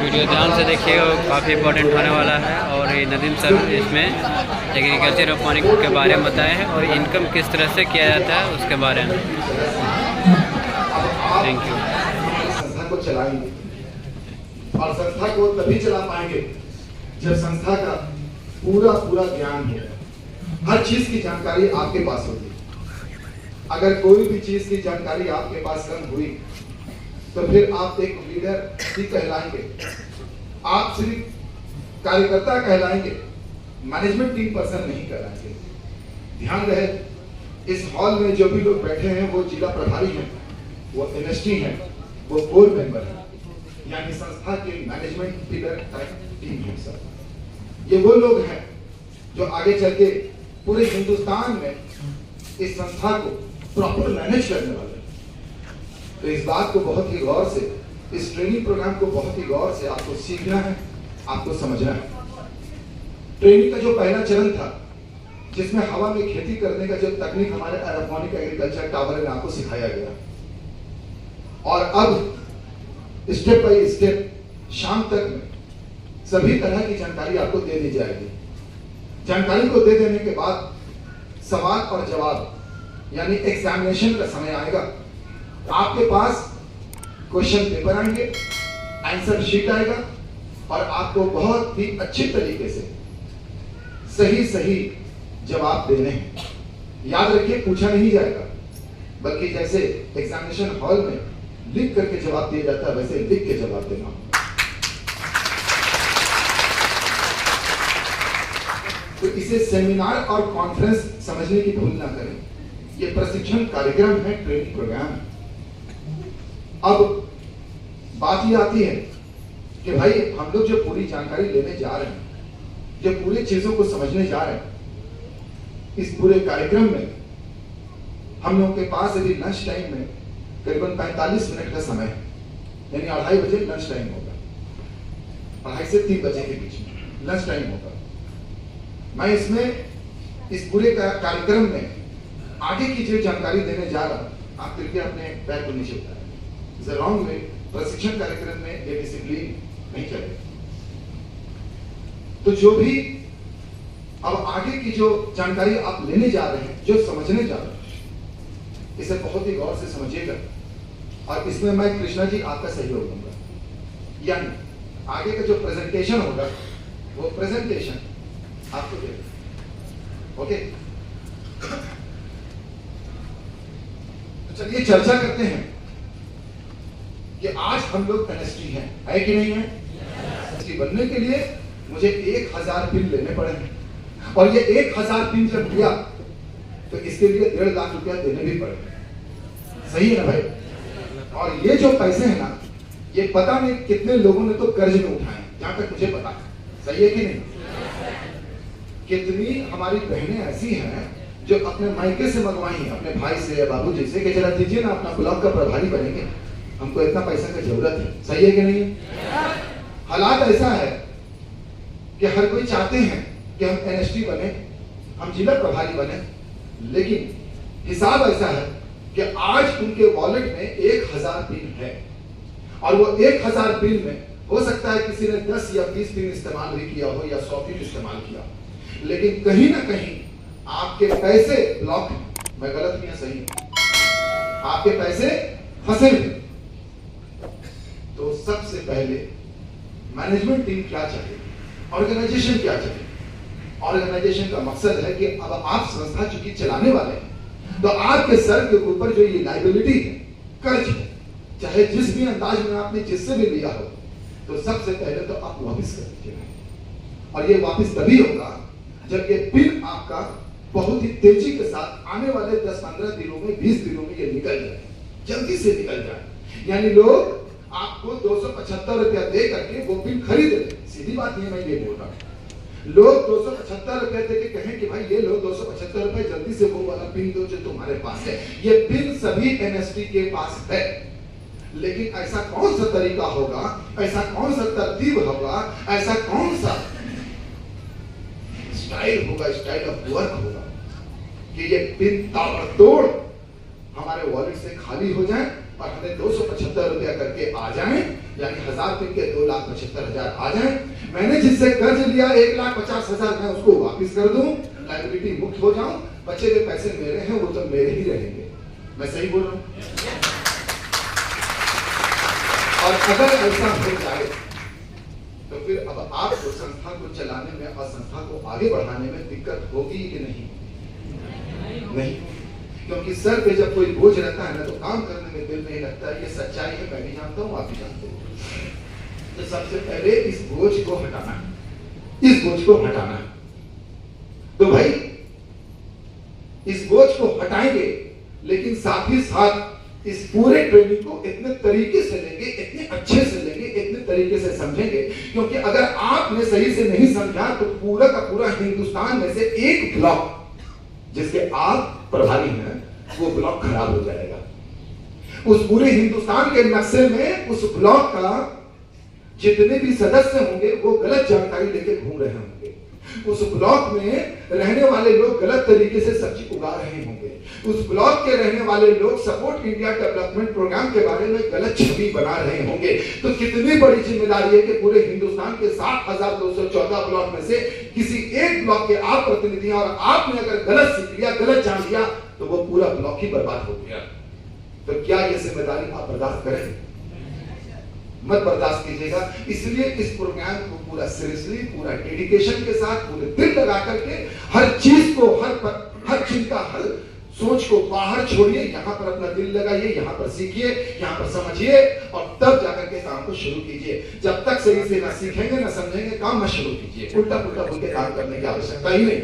Video ध्यान से देखिएगा, काफ़ी इंपॉर्टेंट होने वाला है। और ये नदीम सर इसमें एग्रीकल्चर ऑर्गेनिक के बारे में बताए हैं और इनकम किस तरह से किया जाता है उसके बारे में। Thank you. संस्था को चलाएंगे और संस्था को तभी चला पाएंगे जब संस्था का पूरा ज्ञान हो, हर चीज की जानकारी आपके पास होगी। अगर कोई भी चीज की जानकारी आपके पास कम हुई तो फिर आप एक लीडर ही कहलाएंगे, आप सिर्फ कार्यकर्ता कहलाएंगे, मैनेजमेंट टीम पर्सन नहीं कहलाएंगे। ध्यान रहे, इस हॉल में जो भी लोग बैठे हैं वो जिला प्रभारी हैं, वो एनएसटी हैं, वो बोर्ड मेंबर हैं, यानी संस्था के मैनेजमेंट पिलर टीम है। सर, ये वो लोग हैं जो आगे चल के पूरे हिंदुस्तान में इस संस्था को प्रॉपर मैनेज करने वाले हैं। तो इस बात को बहुत ही गौर से, इस ट्रेनिंग प्रोग्राम को बहुत ही गौर से आपको सीखना है, आपको समझना है। ट्रेनिंग का जो पहला चरण था, जिसमें हवा में खेती करने का जो तकनीक हमारे एरोपोनिक एग्रीकल्चर टावर में आपको सिखाया गया, और अब स्टेप बाय स्टेप शाम तक में सभी तरह की जानकारी आपको दे दी जाएगी। जानकारी को दे देने के बाद सवाल और जवाब यानी एग्जामिनेशन का समय आएगा। आपके पास क्वेश्चन पेपर आएंगे, आंसर शीट आएगा और आपको बहुत ही अच्छे तरीके से सही जवाब देने हैं। याद रखिए, पूछा नहीं जाएगा, बल्कि जैसे एग्जामिनेशन हॉल में लिख करके जवाब दिया जाता है, वैसे लिख के जवाब देना। तो इसे सेमिनार और कॉन्फ्रेंस समझने की भूल ना करें। ये प्रशिक्षण कार्यक्रम है, ट्रेनिंग प्रोग्राम। अब बात ये आती है कि भाई हम लोग जो पूरी जानकारी लेने जा रहे हैं, जो पूरी चीजों को समझने जा रहे हैं, इस पूरे कार्यक्रम में हम लोगों के पास अभी लंच टाइम में करीबन 45 मिनट का समय है, यानी 2:30 बजे लंच टाइम होगा, 2:30 से 3 बजे के बीच में लंच टाइम होगा। मैं इसमें इस पूरे कार्यक्रम में आगे की जो जानकारी देने जा रहा हूं, आप कृपया अपने पैर को नीचे उठाएं। इज रॉन्ग वे, प्रशिक्षण कार्यक्रम में ये डिसिप्लिन नहीं चलेगा। तो जो भी अब आगे की जो जानकारी आप लेने जा रहे हैं, जो समझने जा रहे हैं, इसे बहुत ही गौर से समझिएगा और इसमें मैं कृष्णा जी आपका सहयोग दूंगा। यानी आगे का जो प्रेजेंटेशन होगा वो प्रेजेंटेशन आपको देगा। ओके, तो चलिए चर्चा करते हैं कि आज हम लोग एनएसटी हैं, है कि नहीं है? एनएसटी बनने के लिए मुझे 1000 पिन लेने पड़े और ये 1000 पिन जब लिया तो इसके लिए 1.5 लाख रुपया देने भी पड़े। सही है ना भाई? और ये जो पैसे हैं ना, ये पता नहीं कितने लोगों ने तो कर्ज में उठाए, जहां तक मुझे पता है। सही है कि नहीं? कितनी हमारी बहनें ऐसी हैं जो अपने मायके से मंगवाई हैं, अपने भाई से या बाबूजी से कि जरा दीजिए ना, अपना ब्लॉक का प्रभारी बनेंगे, हमको इतना पैसा की जरूरत है। सही है कि नहीं? हालात ऐसा है कि हर कोई चाहते हैं कि हम एनएसटी बने, हम जिला प्रभारी बने, लेकिन हिसाब ऐसा है कि आज उनके वॉलेट में 1000 पिन है और वो 1000 पिन में हो सकता है किसी ने 10 या 20 पिन इस्तेमाल भी किया हो या 100 पिन इस्तेमाल किया, लेकिन कहीं ना कहीं आपके पैसे ब्लॉक हैं। मैं गलत हूं या सही हूं? आपके पैसे फंसे हुए। तो सबसे पहले मैनेजमेंट टीम क्या चाहिए, ऑर्गेनाइजेशन क्या चाहिए? ऑर्गेनाइजेशन का मकसद है कि अब आप संस्था चूंकि चलाने वाले हैं, तो आपके सर के ऊपर जो ये लायबिलिटी है, कर्ज है, चाहे जिस भी अंदाज में आपने जिससे भी लिया हो, तो सबसे पहले तो आप वापस कर दीजिएगा। और ये वापस तभी होगा जब ये पिन आपका बहुत ही तेजी के साथ आने वाले 10-15 दिनों में, 20 दिनों में ये निकल जाए, जल्दी से निकल जाए। यानी लोग आपको 275 रुपया दे करके वो पिन खरीद ले। सीधी बात ये मैं ये बोल रहा हूं, लोग 275 रुपया दे के कहें कि भाई ये लो 275 रुपए, जल्दी से वो वाला पिन दो जो तुम्हारे पास है। ये पिन सभी एनएसटी के पास है, लेकिन ऐसा कौन सा तरीका होगा, ऐसा कौन सा तरतीब होगा, ऐसा कौन सा स्टाइल होगा, स्टाइल ऑफ वर्क होगा कि ये पिन ताबड़तोड़ हमारे वॉलेट से खाली हो जाए और हमें 275 रुपया करके आ जाए यानी 1000 दिन के 2,75,000 आ जाए, मैंने जिससे कर्ज लिया 1,50,000 मैं उसको वापस कर दूं, लायबिलिटी मुक्त हो जाऊं, बचे हुए पैसे मेरे हैं, वो तो मेरे ही रहेंगे। मैं सही बोल रहा हूं? और अगर ऐसा हो जाए तो फिर अब आपको संस्था को चलाने में और संस्था को आगे बढ़ाने में दिक्कत होगी कि नहीं? नहीं, क्योंकि सर पे जब कोई बोझ रहता है ना तो काम करने में दिल नहीं लगता है। ये सच्चाई है, मैं भी जानता हूँ, आप भी जानते हो। तो सबसे पहले इस बोझ को हटाना है, इस बोझ को हटाना है। तो भाई इस बोझ को हटाएंगे, लेकिन साथ ही साथ इस पूरे ट्रेनिंग को इतने तरीके से लेंगे, इतने अच्छे से लेंगे, इतने तरीके से समझेंगे, क्योंकि अगर आपने सही से नहीं समझा तो पूरा का पूरा हिंदुस्तान में से एक ब्लॉक जिसके आप प्रभारी हैं वो ब्लॉक खराब हो जाएगा। उस पूरे हिंदुस्तान के नक्शे में उस ब्लॉक का जितने भी सदस्य होंगे वो गलत जानकारी लेके घूम रहे होंगे। उस ब्लॉक में रहने वाले लोग गलत तरीके से सब्जी उगा रहे होंगे। उस ब्लॉक के रहने वाले लोग सपोर्ट इंडिया डेवलपमेंट प्रोग्राम के बारे में गलत छवि बना रहे होंगे। तो कितनी बड़ी जिम्मेदारी है कि पूरे हिंदुस्तान के 7,214 ब्लॉक में से किसी एक ब्लॉक के आप प्रतिनिधि और आपने अगर गलत सीख लिया, गलत जान लिया, तो वो पूरा ब्लॉक ही बर्बाद हो गया। तो क्या ये जिम्मेदारी आप बर्दाश्त करें? मत बर्दाश्त कीजिएगा। इसलिए इस प्रोग्राम को पूरा सीरियसली, पूरा डेडिकेशन के साथ, पूरे दिल लगा करके हर चीज को, हर चिंता, हर सोच को बाहर छोड़िए, यहाँ पर अपना दिल लगाइए, यहाँ पर सीखिए, यहाँ पर समझिए और तब जाकर के काम को शुरू कीजिए। जब तक सही से ना सीखेंगे ना समझेंगे, काम मत शुरू कीजिए। उल्टा पुल्टा बोल के काम करने की आवश्यकता ही नहीं।